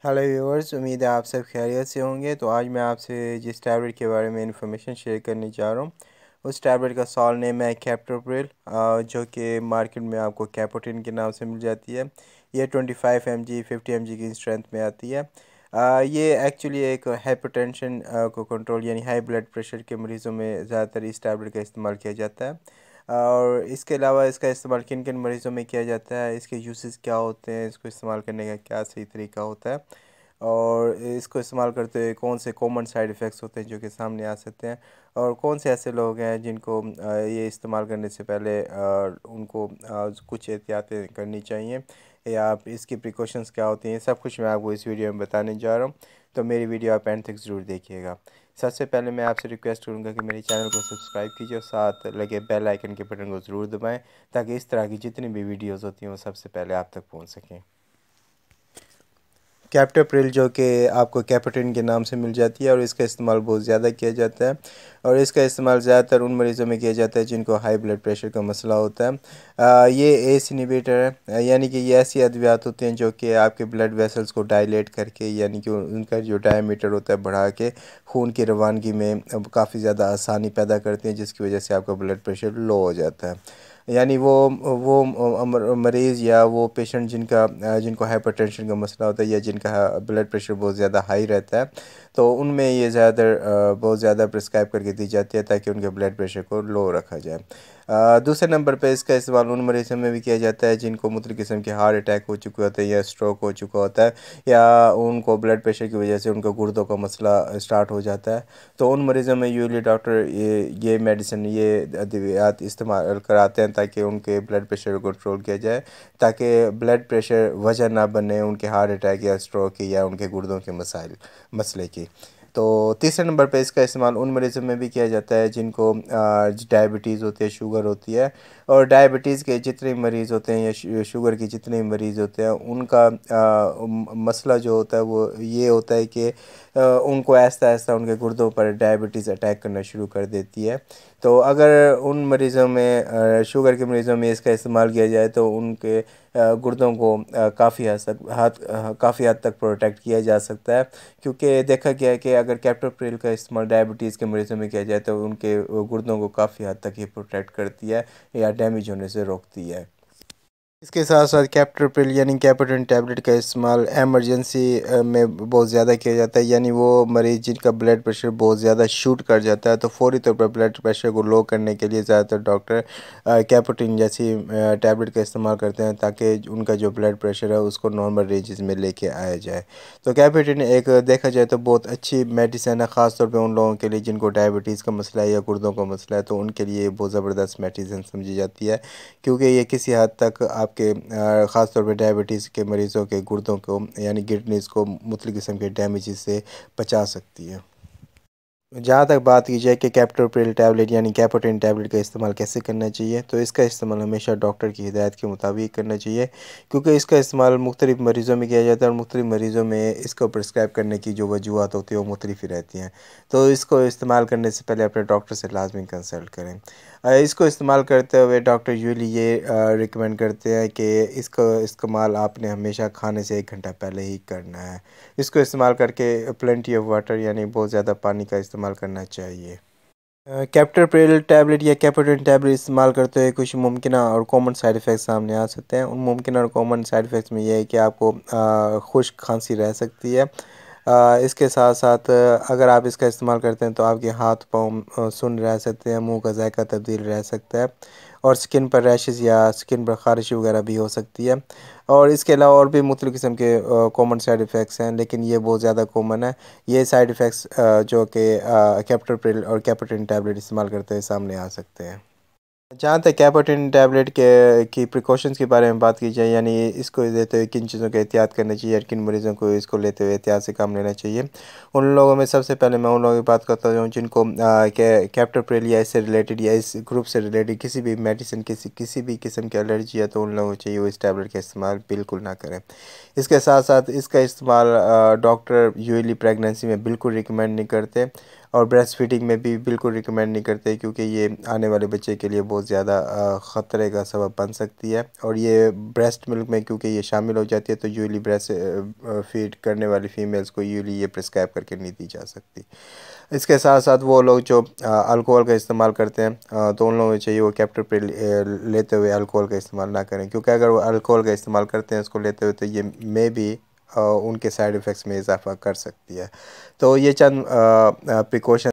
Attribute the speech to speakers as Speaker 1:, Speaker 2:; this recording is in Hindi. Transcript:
Speaker 1: हेलो व्यूअर्स, उम्मीद है आप सब खैरियत से होंगे। तो आज मैं आपसे जिस टैबलेट के बारे में इंफॉर्मेशन शेयर करने जा रहा हूँ उस टैबलेट का सॉल नेम है कैप्टोप्रिल, जो कि मार्केट में आपको कैपोटिन के नाम से मिल जाती है। ये 25 mg 50 mg की स्ट्रेंथ में आती है। ये एक्चुअली एक हाइपरटेंशन को कंट्रोल यानी हाई ब्लड प्रेशर के मरीज़ों में ज़्यादातर इस टैबलेट का इस्तेमाल किया जाता है। और इसके अलावा इसका इस्तेमाल किन किन मरीज़ों में किया जाता है, इसके यूसेस क्या होते हैं, इसको इस्तेमाल करने का क्या सही तरीका होता है, और इसको इस्तेमाल करते हुए कौन से कॉमन साइड इफ़ेक्ट्स होते हैं जो कि सामने आ सकते हैं, और कौन से ऐसे लोग हैं जिनको ये इस्तेमाल करने से पहले उनको कुछ एहतियातें करनी चाहिए, या आप इसकी प्रिकॉशंस क्या होती हैं, सब कुछ मैं आपको इस वीडियो में बताने जा रहा हूँ। तो मेरी वीडियो आप एंड तक ज़रूर देखिएगा। सबसे पहले मैं आपसे रिक्वेस्ट करूँगा कि मेरे चैनल को सब्सक्राइब कीजिए और साथ लगे बेल आइकन के बटन को ज़रूर दबाएं, ताकि इस तरह की जितनी भी वीडियोज़ होती हैं वो सबसे पहले आप तक पहुँच सकें। कैप्टोप्रिल जो कि आपको कैपोटेन के नाम से मिल जाती है, और इसका इस्तेमाल बहुत ज़्यादा किया जाता है, और इसका इस्तेमाल ज़्यादातर उन मरीज़ों में किया जाता है जिनको हाई ब्लड प्रेशर का मसला होता है। ये एस इनहिबिटर है, यानी कि ये ऐसी अद्वियात होते हैं जो कि आपके ब्लड वेसल्स को डायलेट करके, यानी कि उनका जो डायमीटर होता है बढ़ा के खून की रवानगी में काफ़ी ज़्यादा आसानी पैदा करते हैं, जिसकी वजह से आपका ब्लड प्रेशर लो हो जाता है। यानी वो मरीज़ या वो पेशेंट जिनको हाइपरटेंशन का मसला होता है, या जिनका ब्लड प्रेशर बहुत ज़्यादा हाई रहता है, तो उनमें ये ज़्यादातर बहुत ज़्यादा प्रिस्क्राइब करके दी जाती है ताकि उनके ब्लड प्रेशर को लो रखा जाए। दूसरे नंबर पे इसका इस्तेमाल उन मरीज़ों में भी किया जाता है जिनको मुख्तलिफ़ किस्म के हार्ट अटैक हो चुके होते हैं, या स्ट्रोक हो चुका होता है, या उनको ब्लड प्रेशर की वजह से उनका गुर्दों का मसला स्टार्ट हो जाता है। तो उन मरीज़ों में यूजली डॉक्टर ये मेडिसिन, ये अद्वियात इस्तेमाल कराते हैं ताकि उनके ब्लड प्रेशर को कंट्रोल किया जाए, ताकि ब्लड प्रेशर वजह ना बने उनके हार्ट अटैक या स्ट्रोक की, या उनके गुर्दों के मसले की। तो तीसरे नंबर पे इसका इस्तेमाल उन मरीज़ों में भी किया जाता है जिनको डायबिटीज़ होती है, शुगर होती है। और डायबिटीज़ के जितने मरीज़ होते हैं, या शुगर के जितने मरीज़ होते हैं, उनका मसला जो होता है वो ये होता है कि उनको आहिस्ता आहिस्ता उनके गुर्दों पर डायबिटीज़ अटैक करना शुरू कर देती है। तो अगर उन मरीज़ों में शुगर के मरीज़ों में इसका इस्तेमाल किया जाए तो उनके गुर्दों को काफ़ी हद तक प्रोटेक्ट किया जा सकता है, क्योंकि देखा गया है कि अगर कैप्टोप्रिल का इस्तेमाल डायबिटीज़ के मरीज़ों में किया जाए तो उनके गुर्दों को काफ़ी हद तक ये प्रोटेक्ट करती है, या डैमेज होने से रोकती है। इसके साथ साथ कैप्टोप्रिल यानी कैपोटेन टैबलेट का इस्तेमाल एमरजेंसी में बहुत ज़्यादा किया जाता है, यानी वो मरीज़ जिनका ब्लड प्रेशर बहुत ज़्यादा शूट कर जाता है, तो फौरी तौर पर ब्लड प्रेशर को लो करने के लिए ज़्यादातर डॉक्टर कैपोटेन जैसी टैबलेट का इस्तेमाल करते हैं, ताकि उनका जो ब्लड प्रेशर है उसको नॉर्मल रेंजेस में लेके आया जाए। तो कैपोटेन एक देखा जाए तो बहुत अच्छी मेडिसिन है, ख़ास तौर पर उन लोगों के लिए जिनको डायबिटीज़ का मसला है या गुर्दों का मसला है, तो उनके लिए बहुत ज़बरदस्त मेडिसिन समझी जाती है, क्योंकि ये किसी हद तक आपके ख़ास तौर पे डायबिटीज़ के मरीज़ों के गुर्दों को यानी किडनीज़ को मुख्तलिफ़ किस्म के डैमेज से बचा सकती है। जहाँ तक बात की जाए कि कैप्टोप्रिल टैबलेट यानी कैपोटेन टैबलेट का इस्तेमाल कैसे करना चाहिए, तो इसका इस्तेमाल हमेशा डॉक्टर की हिदायत के मुताबिक करना चाहिए, क्योंकि इसका इस्तेमाल मुख्तलिफ मरीज़ों में किया जाता है, और मुख्तलिफ मरीज़ों में इसको प्रिस्क्राइब करने की जो वजूहत होती है वो मुख्तलिफ ही रहती हैं। तो इसको इस्तेमाल करने से पहले अपने डॉक्टर से लाजमी कंसल्ट करें। इसको इस्तेमाल करते हुए डॉक्टर यूजुअली ये रिकमेंड करते हैं कि इसका इस्तेमाल आपने हमेशा खाने से 1 घंटा पहले ही करना है। इसको इस्तेमाल करके प्लेंटी ऑफ वाटर यानी बहुत ज़्यादा पानी का इस्तेमाल करना चाहिए। कैप्टोप्रिल टैबलेट या कैपोटेन टैबलेट इस्तेमाल करते हुए कुछ मुमकिन और कॉमन साइड इफ़ेक्ट्स सामने आ सकते हैं। उन मुमकिन और कॉमन साइड इफ़ेक्ट्स में यह है कि आपको खुश्क खांसी रह सकती है। इसके साथ साथ अगर आप इसका इस्तेमाल करते हैं तो आपके हाथ पाँव सुन्न रह सकते हैं, मुंह का जायका तब्दील रह सकता है, और स्किन पर रैशेज़ या स्किन पर ख़ारिश वगैरह भी हो सकती है। और इसके अलावा और भी मुख्तलिफ़ किस्म के कॉमन साइड इफ़ेक्ट्स हैं, लेकिन ये बहुत ज़्यादा कॉमन है। ये साइड इफ़ेक्ट्स जो कि कैप्टोप्रिल और कैपोटेन टैबलेट इस्तेमाल करते हुए सामने आ सकते हैं। जहाँ तक कैपोटेन टैबलेट के की प्रिकॉशंस के बारे में बात की जाए, यानी इसको लेते हुए किन चीज़ों का एहतियात करना चाहिए और किन मरीज़ों को इसको लेते हुए एहतियात से काम लेना चाहिए, उन लोगों में सबसे पहले मैं उन लोगों की बात करता हूँ जिनको कैप्टोप्रिल या इससे रिलेटेड या इस ग्रुप से रिलेटेड किसी भी मेडिसिन किसी भी किस्म की एलर्जी है, तो उन लोगों को चाहिए वो इस टैबलेट का इस्तेमाल बिल्कुल ना करें। इसके साथ साथ इसका इस्तेमाल डॉक्टर यूजुअली प्रेगनेंसी में बिल्कुल रिकमेंड नहीं करते, और ब्रेस्ट फीडिंग में भी बिल्कुल रिकमेंड नहीं करते, क्योंकि ये आने वाले बच्चे के लिए बहुत ज़्यादा ख़तरे का सबब बन सकती है। और ये ब्रेस्ट मिल्क में क्योंकि ये शामिल हो जाती है, तो यूजली ब्रेस्ट फीड करने वाली फ़ीमेल्स को यूजली ये प्रिस्क्राइब करके नहीं दी जा सकती। इसके साथ साथ वो लोग जो अल्कोहल का इस्तेमाल करते हैं, तो उन लोगों को चाहिए वो कैप्टोप्रिल लेते हुए अल्कोहल का इस्तेमाल ना करें, क्योंकि अगर वो अल्कोहल का इस्तेमाल करते हैं इसको लेते हुए, तो ये मे भी उनके साइड इफ़ेक्ट्स में इजाफा कर सकती है। तो ये चंद प्रिकॉशन